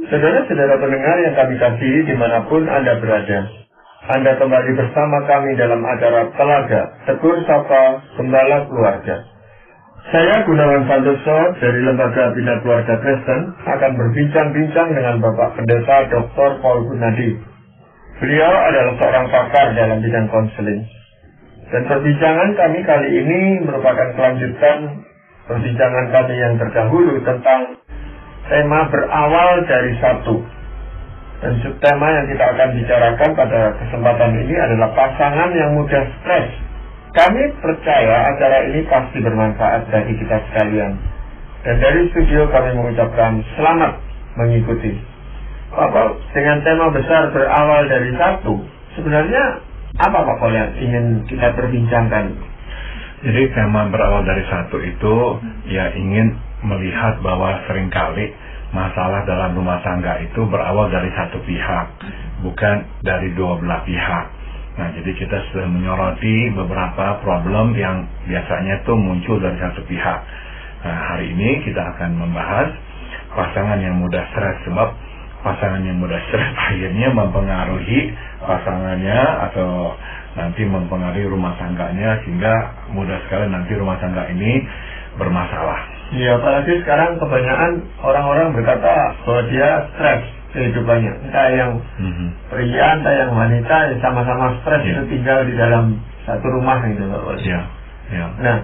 Saudara-saudara pendengar yang kami kasihi dimanapun Anda berada, Anda kembali bersama kami dalam acara Telaga Tegur Sapa Gembala Keluarga. Saya Gunawan Santoso dari Lembaga Bina Keluarga Kristen akan berbincang-bincang dengan Bapak Pendeta Dr. Paul Gunadi. Beliau adalah seorang pakar dalam bidang konseling. Dan perbincangan kami kali ini merupakan kelanjutan perbincangan kami yang terdahulu tentang tema berawal dari satu. Dan subtema yang kita akan bicarakan pada kesempatan ini adalah pasangan yang mudah stres. Kami percaya acara ini pasti bermanfaat bagi kita sekalian. Dan dari studio kami mengucapkan selamat mengikuti. Bapak, dengan tema besar berawal dari satu, sebenarnya apa Bapak yang ingin kita perbincangkan? Jadi tema berawal dari satu itu ya ingin melihat bahwa seringkali masalah dalam rumah tangga itu berawal dari satu pihak, bukan dari dua belah pihak. Nah, jadi kita sudah menyoroti beberapa problem yang biasanya itu muncul dari satu pihak. Nah, hari ini kita akan membahas pasangan yang mudah stres, sebab pasangan yang mudah stres akhirnya mempengaruhi pasangannya atau nanti mempengaruhi rumah tangganya, sehingga mudah sekali nanti rumah tangga ini bermasalah. Ya, apalagi sekarang kebanyakan orang-orang berkata bahwa dia stres kehidupannya. Entah yang pria, entah yang wanita, sama-sama stres itu tinggal di dalam satu rumah gitu Pak. Ya. Nah,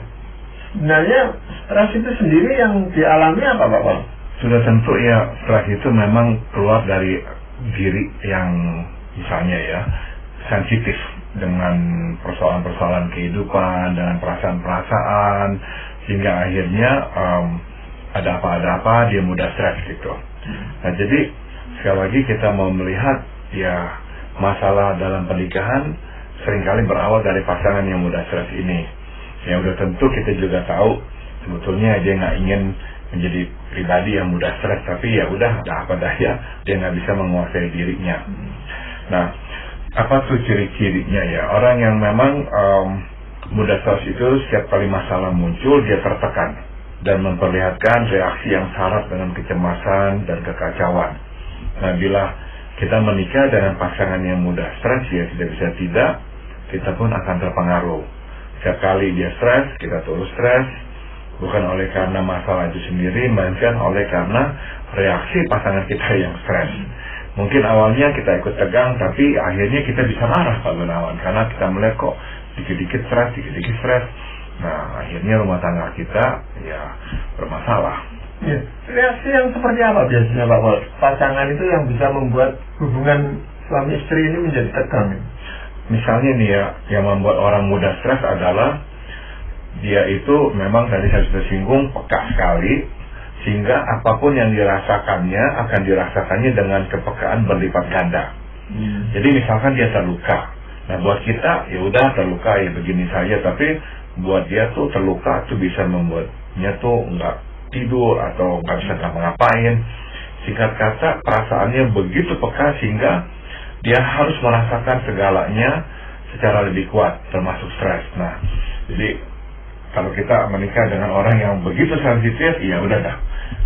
sebenarnya stres itu sendiri yang dialami apa Bapak? Sudah tentu ya, stres itu memang keluar dari diri yang misalnya ya sensitif dengan persoalan-persoalan kehidupan, dengan perasaan-perasaan, sehingga akhirnya ada apa dia mudah stres gitu. Nah, jadi sekali lagi kita mau melihat ya masalah dalam pernikahan seringkali berawal dari pasangan yang mudah stres ini. Ya udah tentu kita juga tahu sebetulnya dia nggak ingin menjadi pribadi yang mudah stres, tapi ya udah ada apa daya dia nggak bisa menguasai dirinya. Nah, apa tuh ciri-cirinya ya? Orang yang memang mudah stres itu setiap kali masalah muncul dia tertekan dan memperlihatkan reaksi yang syarat dengan kecemasan dan kekacauan. Nah, bila kita menikah dengan pasangan yang mudah stres, ya tidak kita pun akan terpengaruh. Setiap kali dia stres, kita terus stres, bukan oleh karena masalah itu sendiri, melainkan oleh karena reaksi pasangan kita yang stres. Mungkin awalnya kita ikut tegang, tapi akhirnya kita bisa marah Pak Gunawan, karena kita melihat kok dikit-dikit stres. Nah, akhirnya rumah tangga kita ya bermasalah. Ya, reaksi yang seperti apa biasanya Pak Paul? Pasangan itu yang bisa membuat hubungan suami istri ini menjadi tegang. Misalnya nih ya, yang membuat orang mudah stres adalah dia itu memang tadi saya sudah singgung peka sekali, sehingga apapun yang dirasakannya akan dirasakannya dengan kepekaan berlipat ganda. Jadi misalkan dia terluka, nah buat kita ya udah terluka ya begini saja, tapi buat dia tuh terluka tuh bisa membuatnya tuh nggak tidur atau nggak bisa ngapa-ngapain. Singkat kata, perasaannya begitu peka sehingga dia harus merasakan segalanya secara lebih kuat, termasuk stres. Nah, jadi kalau kita menikah dengan orang yang begitu sensitif, ya udah dah,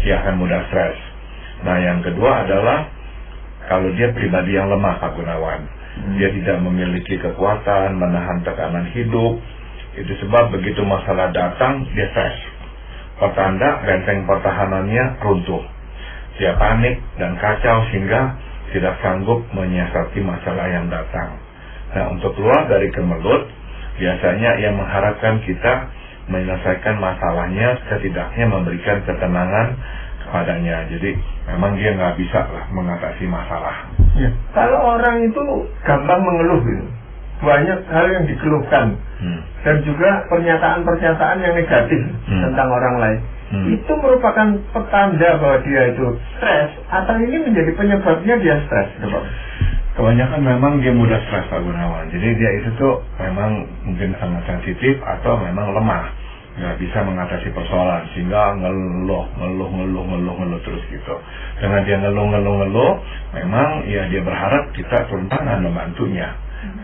dia akan mudah stres. Nah, yang kedua adalah kalau dia pribadi yang lemah Pak Gunawan, dia tidak memiliki kekuatan menahan tekanan hidup. Itu sebab begitu masalah datang, dia stres. Pertanda benteng pertahanannya runtuh. Dia panik dan kacau sehingga tidak sanggup menyiasati masalah yang datang. Nah, untuk keluar dari kemelut, biasanya ia mengharapkan kita menyelesaikan masalahnya, setidaknya memberikan ketenangan kepadanya. Jadi memang dia nggak bisa lah mengatasi masalah. Ya. Kalau orang itu gampang mengeluh gitu, banyak hal yang dikeluhkan, dan juga pernyataan-pernyataan yang negatif tentang orang lain, itu merupakan petanda bahwa dia itu stres, atau ini menjadi penyebabnya dia stres? Kebanyakan memang dia mudah stres Pak Gunawan. Jadi dia itu tuh memang mungkin sangat sensitif atau memang lemah, nggak bisa mengatasi persoalan, sehingga ngeluh terus gitu. Dengan dia ngeluh, memang ya dia berharap kita turun tangan membantunya,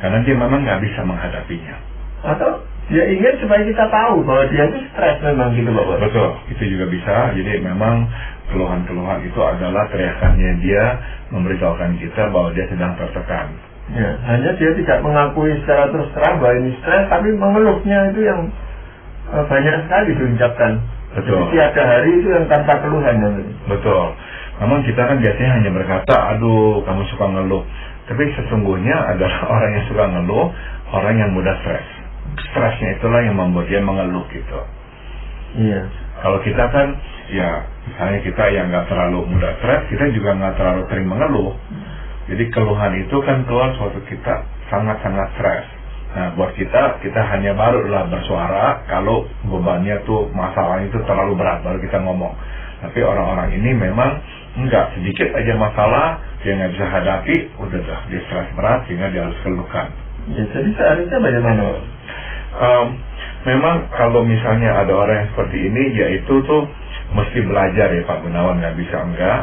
karena dia memang nggak bisa menghadapinya. Atau dia ingin supaya kita tahu bahwa dia itu stres memang gitu Pak. Betul, itu juga bisa. Jadi memang keluhan-keluhan itu adalah teriakannya dia memberitahukan kita bahwa dia sedang tertekan. Ya, hanya dia tidak mengakui secara terus terang bahwa ini stres, tapi mengeluhnya itu yang banyak sekali diucapkan. Betul. Jadi tiada hari itu yang tanpa keluhan. Betul. Memang kita kan biasanya hanya berkata, aduh kamu suka ngeluh. Tapi sesungguhnya adalah orang yang suka ngeluh, orang yang mudah stres. Stresnya itulah yang membuat dia mengeluh gitu. Iya. Kalau kita kan, ya misalnya kita yang nggak terlalu mudah stres, kita juga nggak terlalu sering mengeluh. Jadi keluhan itu kan keluar suatu kita sangat-sangat stres. Nah buat kita hanya barulah bersuara kalau bebannya tuh, masalahnya itu terlalu berat, baru kita ngomong. Tapi orang-orang ini memang enggak, sedikit aja masalah dia nggak bisa hadapi, udah dah dia stres berat sehingga dia harus keluhkan. Ya, jadi seharusnya bagaimana? Memang kalau misalnya ada orang yang seperti ini, yaitu tuh mesti belajar ya Pak Gunawan, nggak bisa enggak,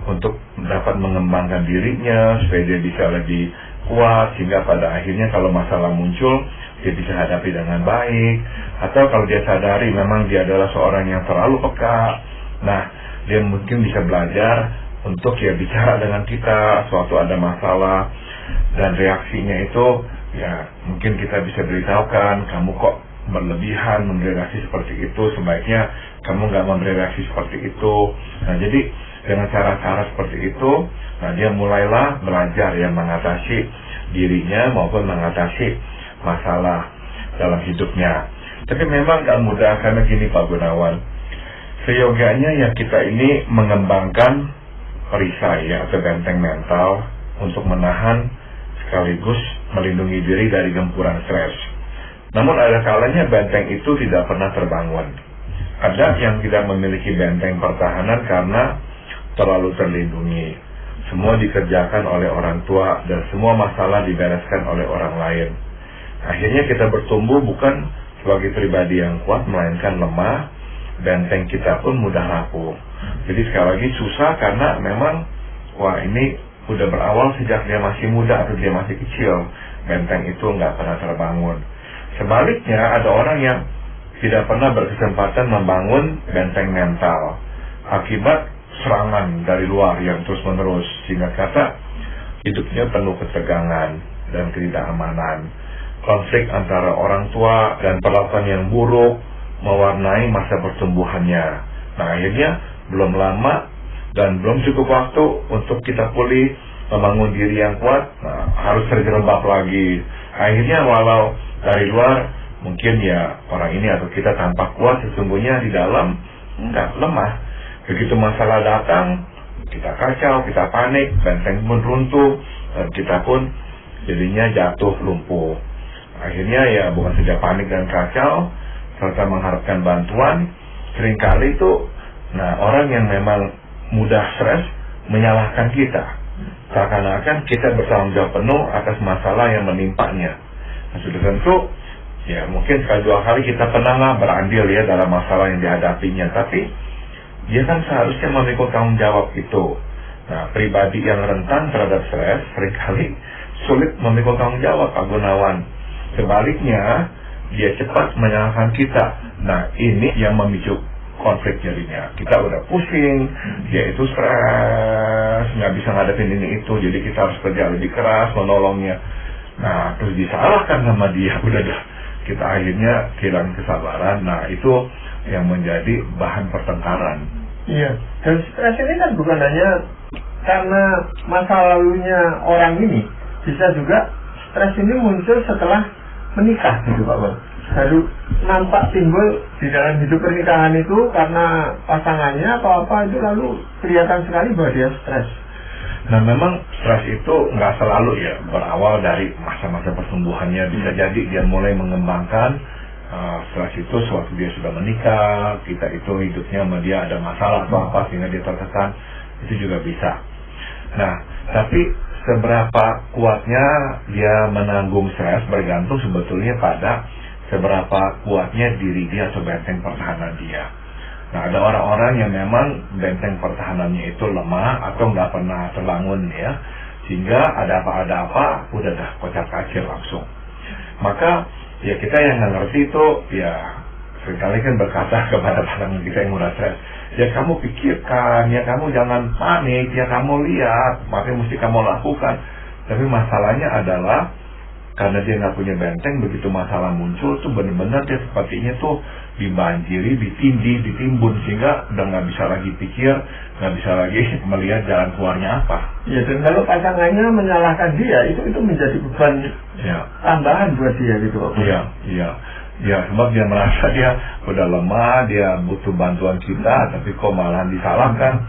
untuk dapat mengembangkan dirinya supaya dia bisa lebih kuat, sehingga pada akhirnya kalau masalah muncul dia bisa hadapi dengan baik. Atau kalau dia sadari memang dia adalah seorang yang terlalu peka, nah dia mungkin bisa belajar untuk ya bicara dengan kita suatu ada masalah, dan reaksinya itu ya mungkin kita bisa beritahukan, kamu kok berlebihan memberi reaksi seperti itu, sebaiknya kamu nggak memberi reaksi seperti itu. Nah jadi dengan cara-cara seperti itu, nah dia mulailah belajar yang mengatasi dirinya maupun mengatasi masalah dalam hidupnya. Tapi memang gak mudah, karena gini Pak Gunawan, seyoganya ya kita ini mengembangkan perisai ya, atau benteng mental untuk menahan sekaligus melindungi diri dari gempuran stres. Namun ada kalanya benteng itu tidak pernah terbangun. Ada yang tidak memiliki benteng pertahanan karena terlalu terlindungi. Semua dikerjakan oleh orang tua dan semua masalah dibereskan oleh orang lain. Akhirnya kita bertumbuh bukan sebagai pribadi yang kuat, melainkan lemah. Benteng kita pun mudah rapuh. Jadi sekali lagi susah karena memang wah ini udah berawal sejak dia masih muda atau dia masih kecil. Benteng itu nggak pernah terbangun. Sebaliknya ada orang yang tidak pernah berkesempatan membangun benteng mental akibat serangan dari luar yang terus menerus, sehingga kata hidupnya penuh ketegangan dan ketidakamanan. Konflik antara orang tua dan perlakuan yang buruk mewarnai masa pertumbuhannya. Nah akhirnya belum lama dan belum cukup waktu untuk kita pulih, membangun diri yang kuat, nah, harus terjerembab lagi. Akhirnya walau dari luar mungkin ya orang ini atau kita tampak kuat, sesungguhnya di dalam enggak, lemah. Begitu masalah datang, kita kacau, kita panik, benteng pun runtuh, dan kita pun jadinya jatuh lumpuh. Akhirnya ya bukan saja panik dan kacau, serta mengharapkan bantuan, seringkali itu, nah orang yang memang mudah stres menyalahkan kita. Seakan-akan kita bertanggung jawab penuh atas masalah yang menimpanya. Nah, sudah tentu, ya mungkin sekali dua kali kita pernah berandil ya dalam masalah yang dihadapinya, tapi dia kan seharusnya memikul tanggung jawab itu. Nah, pribadi yang rentan terhadap stres seringkali sulit memikul tanggung jawab Pak Gunawan. Sebaliknya, dia cepat menyalahkan kita. Nah, ini yang memicu konflik jadinya. Kita udah pusing, dia itu stres, nggak bisa ngadepin ini itu, jadi kita harus kerja lebih keras menolongnya. Nah, terus disalahkan sama dia, udah dah. Kita akhirnya kehilangan kesabaran. Nah, itu yang menjadi bahan pertengkaran. Iya, dan stres ini kan bukan hanya karena masa lalunya orang ini, bisa juga stres ini muncul setelah menikah gitu Pak Bang. Baru nampak timbul di dalam hidup pernikahan itu karena pasangannya atau apa itu, lalu kelihatan sekali bahwa dia stres. Nah memang stres itu nggak selalu ya berawal dari masa-masa pertumbuhannya. Bisa jadi dia mulai mengembangkan stres itu sewaktu dia sudah menikah, kita itu hidupnya sama dia ada masalah atau apa sehingga dia tertekan, itu juga bisa. Nah tapi seberapa kuatnya dia menanggung stres bergantung sebetulnya pada seberapa kuatnya diri dia atau benteng pertahanan dia. Nah ada orang-orang yang memang benteng pertahanannya itu lemah atau nggak pernah terbangun ya, sehingga ada apa-ada apa udah dah kocar-kacir langsung. Maka Ya kita yang nggak ngerti itu, ya seringkali kan berkata kepada pasangan kita yang mudah stres, ya kamu pikirkan, ya kamu jangan panik, ya kamu lihat, makanya mesti kamu lakukan. Tapi masalahnya adalah karena dia nggak punya benteng, begitu masalah muncul tuh benar-benar dia sepertinya tuh dibanjiri, ditindih, ditimbun, sehingga udah nggak bisa lagi pikir, nggak bisa lagi melihat jalan keluarnya apa. Ya, dan kalau pasangannya menyalahkan dia, itu menjadi beban tambahan buat dia gitu Pak. Iya, sebab dia merasa dia udah lemah, dia butuh bantuan kita, tapi kok malah disalahkan.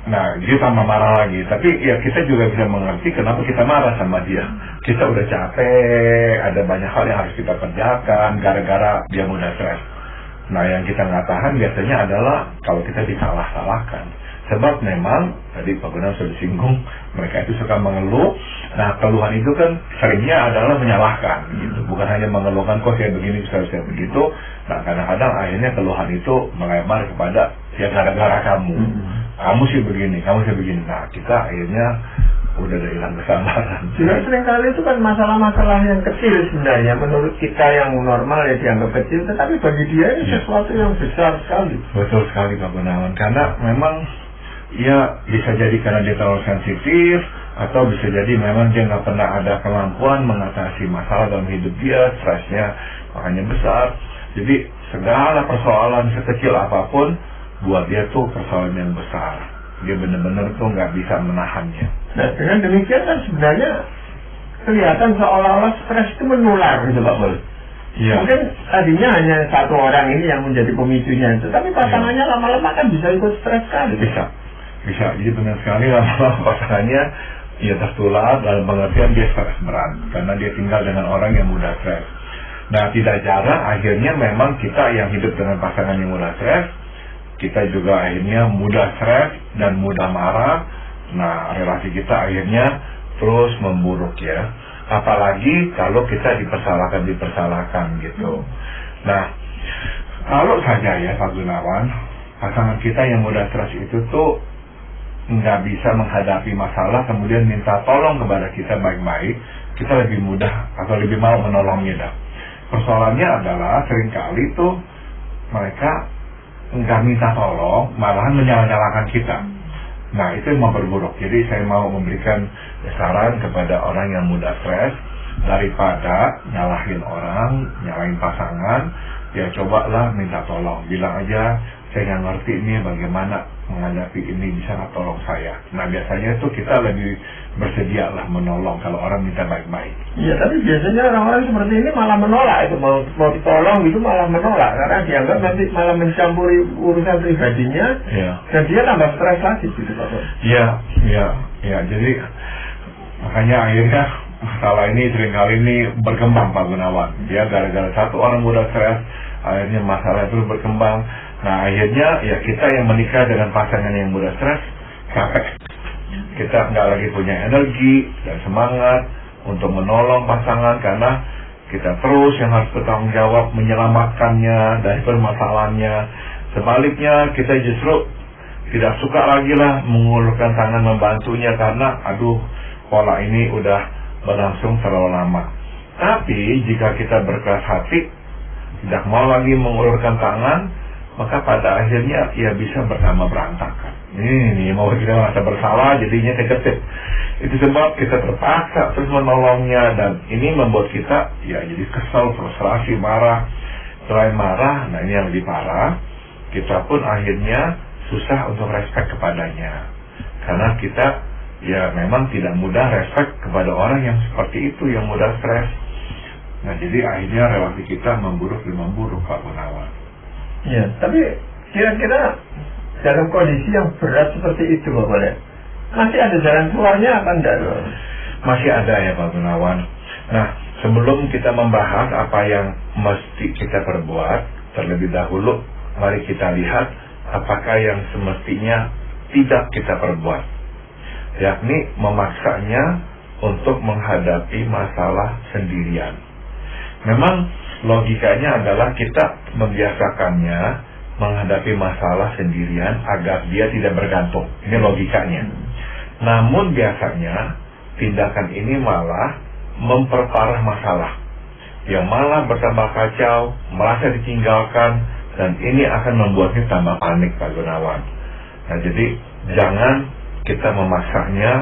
Nah, dia tambah marah lagi. Tapi ya kita juga bisa mengerti kenapa kita marah sama dia. Kita udah capek, ada banyak hal yang harus kita kerjakan gara-gara dia mudah stres. Nah, yang kita nggak tahan biasanya adalah kalau kita disalah-salahkan. Sebab memang, tadi Pak Gunawan sudah singgung, mereka itu suka mengeluh. Nah, keluhan itu kan seringnya adalah menyalahkan gitu. Bukan hanya mengeluhkan, kok saya begini, saya begitu. Nah, kadang-kadang akhirnya keluhan itu melebar kepada, ya gara-gara kamu. Kamu sih begini, kamu sih begini. Nah, kita akhirnya udah ada hilang kesabaran. Juga seringkali itu kan masalah-masalah yang kecil sebenarnya. Menurut kita yang normal ya dianggap kecil, tetapi bagi dia ini sesuatu yang besar sekali. Betul sekali Pak Gunawan. Karena memang ya bisa jadi karena dia terlalu sensitif, atau bisa jadi memang dia nggak pernah ada kemampuan mengatasi masalah dalam hidup dia, stresnya makanya besar. Jadi segala persoalan sekecil apapun buat dia tuh persoalan yang besar. Dia benar-benar tuh nggak bisa menahannya. Nah, dengan demikian kan sebenarnya kelihatan seolah-olah stres itu menular gitu Pak Bol. Iya. Mungkin tadinya hanya satu orang ini yang menjadi pemicunya itu, tapi pasangannya lama-lama kan bisa ikut stres kan? Bisa. Jadi benar sekali lama-lama pasangannya ya tertular dalam pengertian dia stres berat karena dia tinggal dengan orang yang mudah stres. Nah, tidak jarang akhirnya memang kita yang hidup dengan pasangan yang mudah stres, kita juga akhirnya mudah stres dan mudah marah. Nah, relasi kita akhirnya terus memburuk ya. Apalagi kalau kita dipersalahkan gitu. Nah, kalau saja ya Pak Gunawan, pasangan kita yang mudah stres itu tuh nggak bisa menghadapi masalah kemudian minta tolong kepada kita baik-baik, kita lebih mudah atau lebih mau menolongnya dah. Persoalannya adalah seringkali tuh mereka nggak minta tolong, malahan menyalahkan kita. Nah, itu yang memperburuk. Jadi saya mau memberikan saran kepada orang yang mudah stres, daripada nyalahin orang, nyalahin pasangan, ya cobalah minta tolong. Bilang aja, saya nggak ngerti ini bagaimana menghadapi ini, bisa nggak tolong saya. Nah, biasanya itu kita lebih bersedia lah menolong kalau orang minta baik-baik. Iya, tapi biasanya orang-orang seperti ini malah menolak itu, mau ditolong itu malah menolak karena dianggap nanti malah mencampuri urusan pribadinya, dan dia tambah stres lagi gitu Pak. Iya. Jadi makanya akhirnya masalah ini seringkali ini berkembang Pak Gunawan. Dia gara-gara satu orang mudah stres, akhirnya masalah itu berkembang. Nah, akhirnya ya kita yang menikah dengan pasangan yang mudah stres capek. Kita nggak lagi punya energi dan semangat untuk menolong pasangan karena kita terus yang harus bertanggung jawab menyelamatkannya dari permasalahannya. Sebaliknya kita justru tidak suka lagi lah mengulurkan tangan membantunya karena pola ini udah berlangsung terlalu lama. Tapi jika kita berkeras hati, tidak mau lagi mengulurkan tangan, maka pada akhirnya ya bisa bersama berantakan. Ini mau kita merasa bersalah jadinya negatif. Itu sebab kita terpaksa terus menolongnya, dan ini membuat kita ya jadi kesal, frustrasi, marah. Selain marah, nah ini yang lebih parah, kita pun akhirnya susah untuk respect kepadanya. Karena kita ya memang tidak mudah respect kepada orang yang seperti itu, yang mudah stres. Nah, jadi akhirnya relasi kita memburuk Pak Gunawan. Ya, tapi kira-kira dalam kondisi yang berat seperti itu Pak Boleh, masih ada jalan keluarnya apa enggak? Masih ada ya Pak Gunawan. Nah, sebelum kita membahas apa yang mesti kita perbuat, terlebih dahulu mari kita lihat apakah yang semestinya tidak kita perbuat, yakni memaksanya untuk menghadapi masalah sendirian. Memang logikanya adalah kita membiasakannya menghadapi masalah sendirian agar dia tidak bergantung. Ini logikanya. Namun biasanya tindakan ini malah memperparah masalah. yang malah bertambah kacau, merasa ditinggalkan, dan ini akan membuatnya tambah panik, Pak Gunawan. Nah, jadi jangan kita memaksanya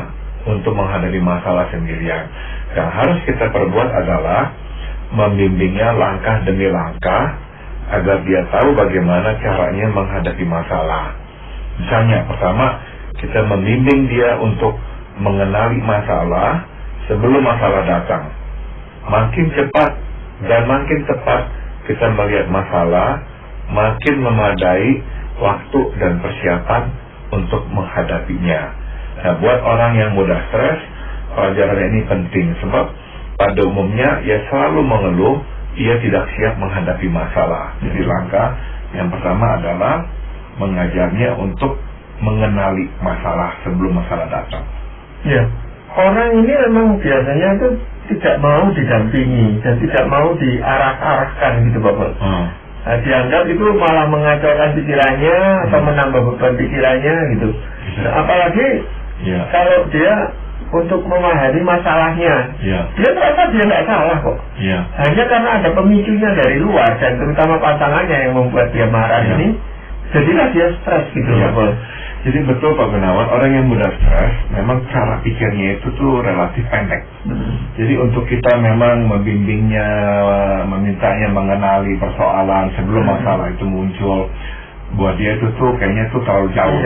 untuk menghadapi masalah sendirian. Yang harus kita perbuat adalah membimbingnya langkah demi langkah agar dia tahu bagaimana caranya menghadapi masalah. Misalnya, pertama, kita membimbing dia untuk mengenali masalah sebelum masalah datang. Makin cepat dan makin tepat kita melihat masalah, makin memadai waktu dan persiapan untuk menghadapinya. Nah, buat orang yang mudah stres, pelajaran ini penting sebab pada umumnya ia selalu mengeluh, ia tidak siap menghadapi masalah. Jadi langkah yang pertama adalah mengajarnya untuk mengenali masalah sebelum masalah datang. Ya, orang ini memang biasanya itu tidak mau didampingi dan tidak mau diarah-arahkan gitu, Bapak. Nah, dianggap itu malah mengacaukan pikirannya atau menambah beban pikirannya gitu. Nah, apalagi kalau dia untuk memahami masalahnya, dia ternyata dia nggak salah kok. Hanya karena ada pemicunya dari luar dan terutama pasangannya yang membuat dia marah ini, jadilah dia stres gitu, Bapak. Jadi betul Pak Gunawan, orang yang mudah stres memang cara pikirnya itu tuh relatif pendek. Jadi untuk kita memang membimbingnya, memintanya mengenali persoalan sebelum masalah itu muncul, buat dia itu tuh kayaknya tuh terlalu jauh.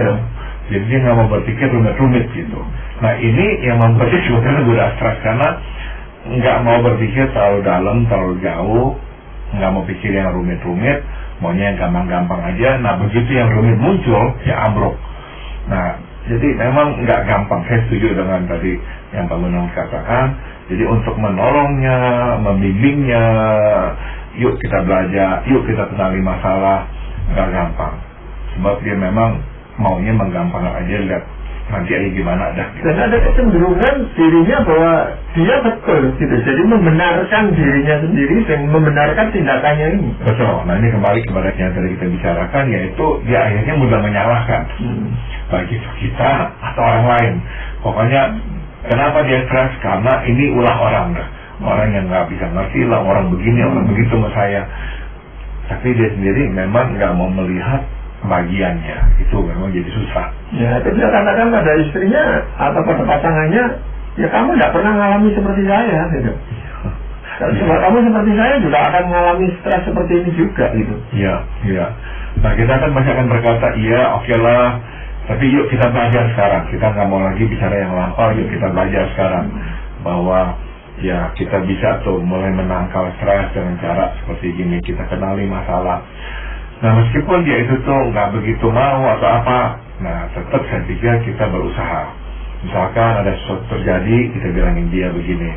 Jadi dia nggak mau berpikir rumit-rumit gitu. Nah, ini yang membuat dia sebetulnya mudah stres karena nggak mau berpikir terlalu dalam, terlalu jauh, nggak mau pikir yang rumit-rumit, maunya yang gampang-gampang aja. Nah, begitu yang rumit muncul, ya ambruk. Nah, jadi memang nggak gampang. Saya setuju dengan tadi yang Pak Gunawan katakan. Jadi untuk menolongnya, membimbingnya, yuk kita belajar, yuk kita kenali masalah, nggak gampang. Sebab dia memang maunya menggampangkan aja, lihat nanti aja gimana dah. Dan ada kecenderungan dirinya bahwa dia betul gitu. Jadi membenarkan dirinya sendiri dan membenarkan tindakannya ini. Betul. Nah, ini kembali kepada yang tadi kita bicarakan, yaitu dia akhirnya mudah menyalahkan. Bagi kita atau orang lain. Pokoknya kenapa dia stres? Karena ini ulah orang dah. Orang yang nggak bisa ngerti lah, orang begini, orang begitu sama saya. Tapi dia sendiri memang nggak mau melihat bagiannya. Itu memang jadi susah. Ya, itu dia katakan pada istrinya atau pada pasangannya, ya kamu nggak pernah ngalami seperti saya gitu. Kalau kamu seperti saya juga akan mengalami stres seperti ini juga gitu. Iya. Nah, kita kan masih akan berkata, iya oke lah, tapi yuk kita belajar sekarang. Kita nggak mau lagi bicara yang lampau, yuk kita belajar sekarang. Bahwa ya kita bisa tuh mulai menangkal stres dengan cara seperti ini. Kita kenali masalah. Nah, meskipun dia itu tuh nggak begitu mau atau apa, nah tetap saya pikir kita berusaha. Misalkan ada sesuatu terjadi, kita bilangin dia begini.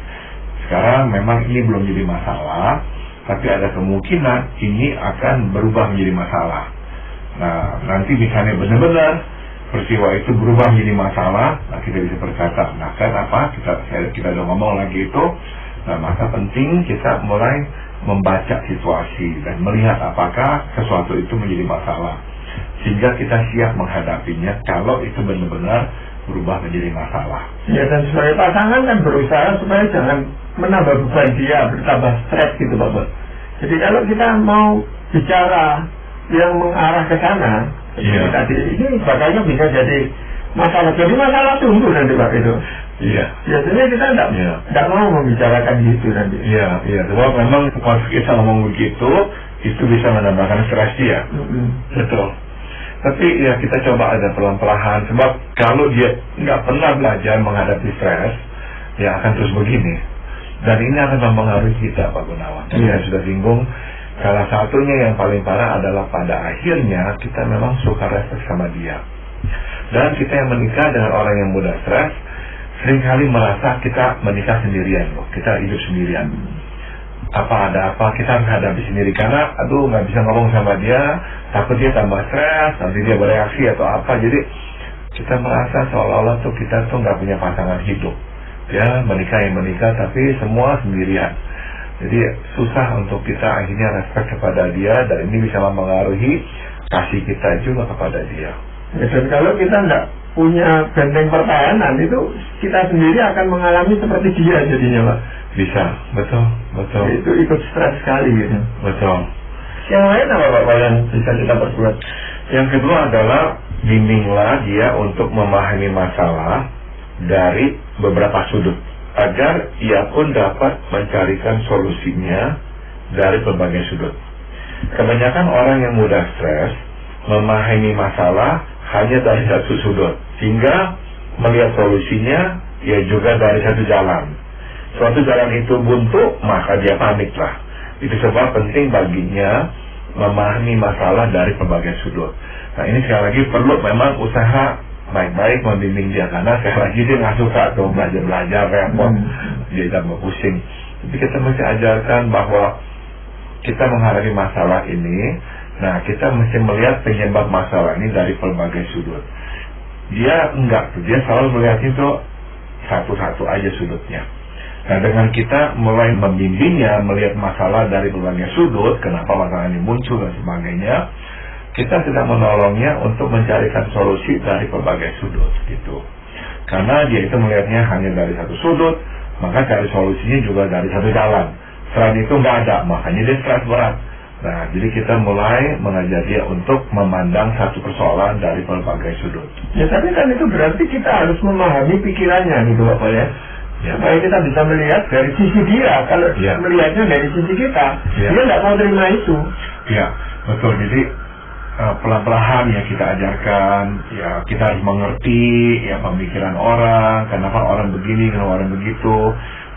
Sekarang memang ini belum jadi masalah, tapi ada kemungkinan ini akan berubah menjadi masalah. Nah, nanti misalnya benar-benar peristiwa itu berubah menjadi masalah, nah kita bisa berkata, nah kan apa, kita udah ngomong lagi itu, nah maka penting kita mulai membaca situasi dan melihat apakah sesuatu itu menjadi masalah, sehingga kita siap menghadapinya kalau itu benar-benar berubah menjadi masalah. Ya, dan sebagai pasangan kan berusaha supaya jangan menambah beban dia, bertambah stres gitu, Bapak. Jadi kalau kita mau bicara yang mengarah ke sana, tadi ini bakalnya bisa jadi masalah. Jadi masalah tunggu nanti Pak itu. Biasanya kita tidak mau membicarakan gitu nanti. Sebab memang kalau kita ngomong begitu, itu bisa menambahkan stres dia. Betul. Tapi ya kita coba ada pelan-pelan. Sebab kalau dia nggak pernah belajar menghadapi stres, ya akan terus begini. Dan ini akan mempengaruhi kita, Pak Gunawan. Saya sudah singgung. Salah satunya yang paling parah adalah pada akhirnya kita memang suka respek sama dia. Dan kita yang menikah dengan orang yang mudah stres, seringkali merasa kita menikah sendirian loh. Kita hidup sendirian. Ada apa, kita harus hadapi sendiri. Karena, nggak bisa ngomong sama dia, takut dia tambah stres, nanti dia bereaksi atau apa. Jadi, kita merasa seolah-olah tuh kita tuh nggak punya pasangan hidup. Ya, menikah, tapi semua sendirian. Jadi susah untuk kita akhirnya respect kepada dia, dan ini bisa mempengaruhi kasih kita juga kepada dia. Ya, dan kalau kita nggak punya benteng pertahanan, itu kita sendiri akan mengalami seperti dia jadinya, Pak. Bisa, betul. Itu ikut stres sekali gitu. Betul. Yang lain apa Bapak yang bisa kita perbuat? Yang kedua adalah bimbinglah dia untuk memahami masalah dari beberapa sudut, agar ia pun dapat mencarikan solusinya dari berbagai sudut. Kebanyakan orang yang mudah stres memahami masalah hanya dari satu sudut, sehingga melihat solusinya ya juga dari satu jalan. Suatu jalan itu buntu, maka dia panik lah. Itu sebab penting baginya memahami masalah dari berbagai sudut. Nah, ini sekali lagi perlu memang usaha baik-baik membimbing dia, karena sekali lagi dia nggak suka tuh belajar repot, dia tambah pusing. Jadi kita mesti ajarkan bahwa kita menghadapi masalah ini, nah kita mesti melihat penyebab masalah ini dari berbagai sudut. Dia enggak tuh, dia selalu melihat itu satu-satu aja sudutnya. Nah, dengan kita mulai membimbingnya melihat masalah dari berbagai sudut, kenapa masalah ini muncul dan sebagainya, kita sedang menolongnya untuk mencarikan solusi dari berbagai sudut gitu. Karena dia itu melihatnya hanya dari satu sudut, maka cari solusinya juga dari satu jalan. Selain itu nggak ada, makanya dia stres berat. Nah, jadi kita mulai mengajar dia untuk memandang satu persoalan dari berbagai sudut. Ya, tapi kan itu berarti kita harus memahami pikirannya gitu Bapak ya. Supaya kita bisa melihat dari sisi dia. Kalau melihatnya dari sisi kita, dia nggak mau terima itu. Ya, betul. Jadi pelan-pelan ya kita ajarkan, ya kita harus mengerti ya pemikiran orang, kenapa orang begini, kenapa orang begitu.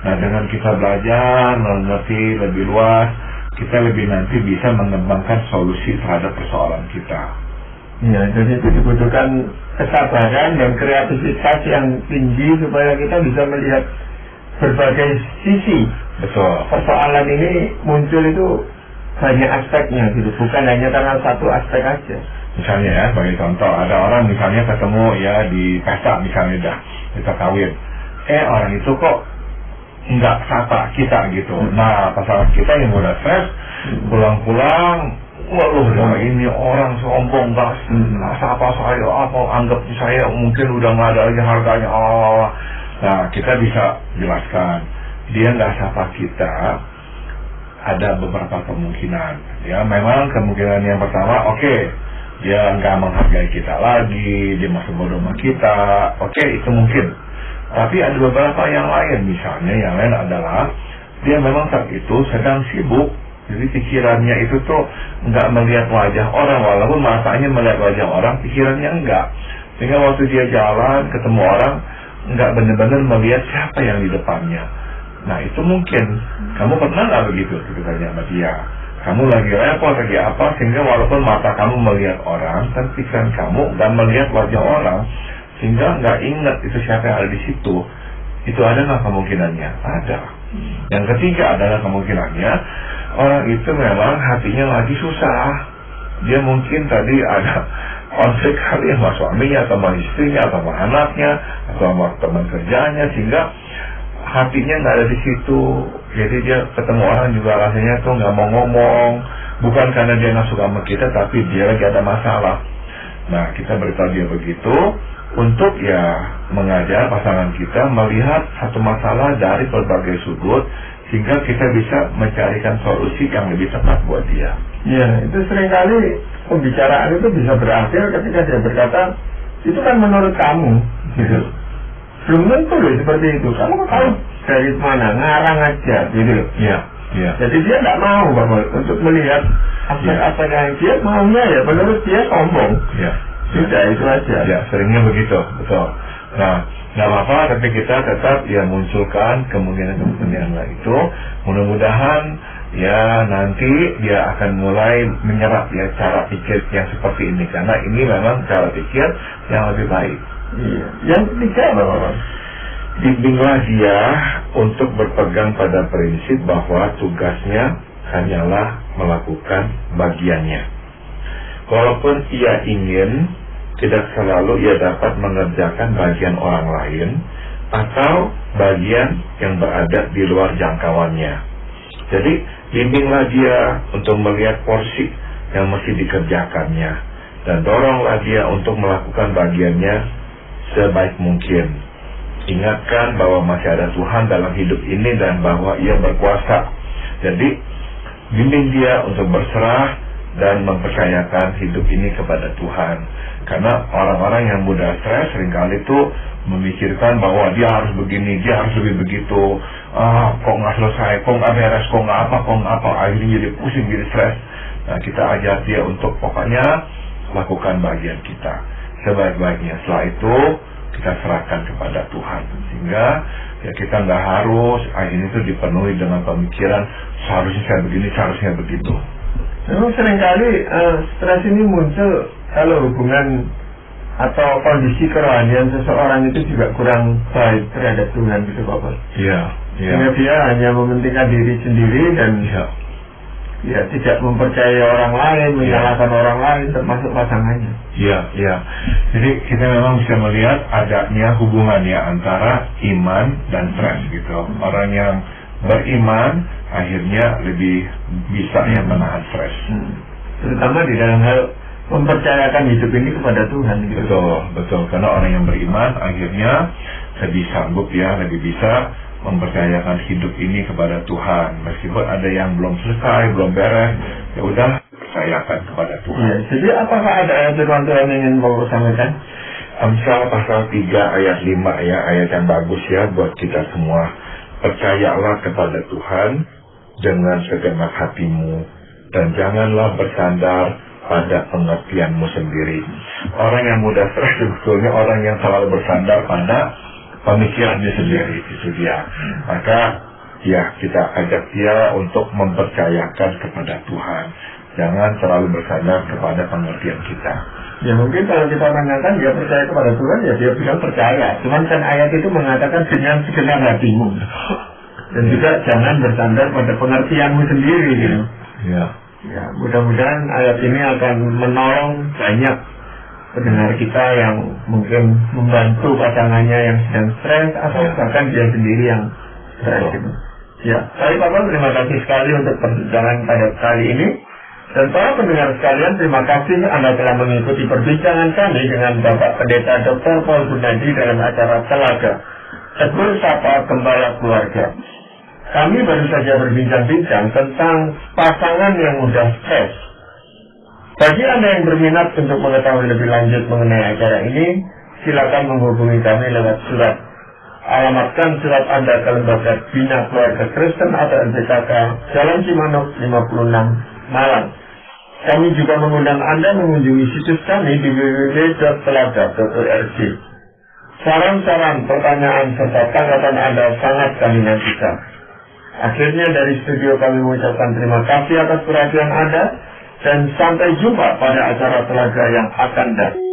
Nah, dengan kita belajar mengerti lebih luas, kita lebih nanti bisa mengembangkan solusi terhadap persoalan kita. Ya, jadi itu dibutuhkan kesabaran dan kreativitas yang tinggi supaya kita bisa melihat berbagai sisi. Betul. Persoalan ini muncul itu banyak aspeknya gitu, bukan hanya karena satu aspek aja. Misalnya ya, sebagai contoh, ada orang misalnya ketemu ya di pesta misalnya dah, kita kawin. Orang itu kok nggak sapa kita gitu. Nah, pasangan kita yang udah stres, pulang-pulang, waduh, ini orang sombong gas, sapa saya, apa anggap saya mungkin udah nggak ada lagi harganya. Nah, kita bisa jelaskan, dia nggak sapa kita, ada beberapa kemungkinan. Ya, memang kemungkinan yang pertama, oke, dia nggak menghargai kita lagi, dia masih bodoh sama kita, oke, itu mungkin. Tapi ada beberapa yang lain, misalnya yang lain adalah dia memang saat itu sedang sibuk, jadi pikirannya itu tuh nggak melihat wajah orang, walaupun matanya melihat wajah orang, pikirannya enggak. Sehingga waktu dia jalan ketemu orang, nggak benar-benar melihat siapa yang di depannya. Nah, itu mungkin. Kamu pernah nggak begitu? Gitu tanya sama dia. Kamu lagi repot, lagi apa, sehingga walaupun mata kamu melihat orang, tapi pikiran kamu nggak melihat wajah orang, sehingga nggak ingat itu siapa yang ada di situ. Itu ada nggak kemungkinannya? Ada. Yang ketiga adalah kemungkinannya orang itu memang hatinya lagi susah. Dia mungkin tadi ada konflik kali sama suaminya, sama istrinya, sama anaknya, atau sama teman kerjanya, sehingga hatinya nggak ada di situ. Jadi dia ketemu orang juga rasanya tuh nggak mau ngomong, bukan karena dia nggak suka sama kita, tapi dia lagi ada masalah. Nah, kita beritahu dia begitu untuk ya mengajar pasangan kita melihat satu masalah dari berbagai sudut, sehingga kita bisa mencarikan solusi yang lebih tepat buat dia. Ya, itu seringkali pembicaraan itu bisa berakhir ketika dia berkata, itu kan menurut kamu, gitu. Belum tentu loh seperti itu. Kamu tahu dari mana, ngarang aja, gitu loh. Iya. Jadi dia nggak mau Bapak untuk melihat aspek-aspek yang dia maunya ya menurut dia sombong. Iya. Sudah itu aja. Ya, seringnya begitu, betul. Nah, nggak apa-apa, tapi kita tetap ya munculkan kemungkinan itu. Mudah-mudahan ya nanti dia akan mulai menyerap ya cara pikir yang seperti ini, karena ini memang cara pikir yang lebih baik. Iya. Yang ketiga apa Bapak? Bimbinglah dia untuk berpegang pada prinsip bahwa tugasnya hanyalah melakukan bagiannya. Walaupun ia ingin, tidak selalu ia dapat mengerjakan bagian orang lain atau bagian yang berada di luar jangkauannya. Jadi, bimbinglah dia untuk melihat porsi yang mesti dikerjakannya, dan doronglah dia untuk melakukan bagiannya sebaik mungkin. ingatkan bahwa masih ada Tuhan dalam hidup ini dan bahwa Ia berkuasa. Jadi bimbing dia untuk berserah dan mempercayakan hidup ini kepada Tuhan. Karena orang-orang yang mudah stres seringkali itu memikirkan bahwa dia harus begini, dia harus lebih begitu, kok nggak selesai, kok nggak beres, kok nggak apa, akhirnya jadi pusing, jadi stres. Nah, kita ajar dia untuk pokoknya lakukan bagian kita sebaik-baiknya. Setelah itu kita serahkan kepada Tuhan, sehingga ya kita nggak harus akhirnya itu dipenuhi dengan pemikiran seharusnya saya begini, seharusnya begitu. Memang seringkali stres ini muncul kalau hubungan atau kondisi kerohanian seseorang itu juga kurang baik terhadap Tuhan gitu Bapak. Iya. Sehingga dia hanya mementingkan diri sendiri dan ya tidak mempercayai orang lain, menyalahkan orang lain termasuk pasangannya. Iya. Jadi kita memang bisa melihat adanya hubungan ya antara iman dan stres gitu. Orang yang beriman akhirnya lebih bisa ya menahan stres. Terutama di dalam hal mempercayakan hidup ini kepada Tuhan gitu. Betul. Karena orang yang beriman akhirnya lebih sanggup ya, lebih bisa mempercayakan hidup ini kepada Tuhan. Meskipun ada yang belum selesai, belum beres, ya udah percayakan kepada Tuhan. Ya, jadi apakah ada ayat firman Tuhan yang ingin Bapak sampaikan? Amsal pasal 3 ayat 5 ya, ayat yang bagus ya buat kita semua. Percayalah kepada Tuhan dengan segenap hatimu dan janganlah bersandar pada pengertianmu sendiri. Orang yang mudah stres sebetulnya orang yang selalu bersandar pada pemikirannya sendiri, itu dia. Maka ya kita ajak dia untuk mempercayakan kepada Tuhan. Jangan terlalu bersandar kepada pengertian kita. Ya mungkin kalau kita tanyakan dia percaya kepada Tuhan, ya dia bilang percaya. Cuman kan ayat itu mengatakan dengan segenap hatimu. Dan juga jangan bersandar pada pengertianmu sendiri gitu. Ya, mudah-mudahan ayat ini akan menolong banyak pendengar kita yang mungkin membantu pasangannya yang sedang stres atau bahkan dia sendiri yang stres gitu. Ya, baik Bapak, terima kasih sekali untuk perbincangan pada kali ini. Dan para pendengar sekalian, terima kasih Anda telah mengikuti perbincangan kami dengan Bapak Pendeta Dr. Paul Gunadi dalam acara Telaga Tegur Sapa Gembala Keluarga. Kami baru saja berbincang-bincang tentang pasangan yang mudah stres. Bagi Anda yang berminat untuk mengetahui lebih lanjut mengenai acara ini, silakan menghubungi kami lewat surat. Alamatkan surat Anda ke Lembaga Bina Keluarga Kristen atau LBKK, Jalan Cimanuk 56, Malang. Kami juga mengundang Anda mengunjungi situs kami di www.telaga.org. Saran-saran, pertanyaan, serta tanggapan Anda sangat kami nantikan. Akhirnya dari studio kami mengucapkan terima kasih atas perhatian Anda dan sampai jumpa pada acara Telaga yang akan datang.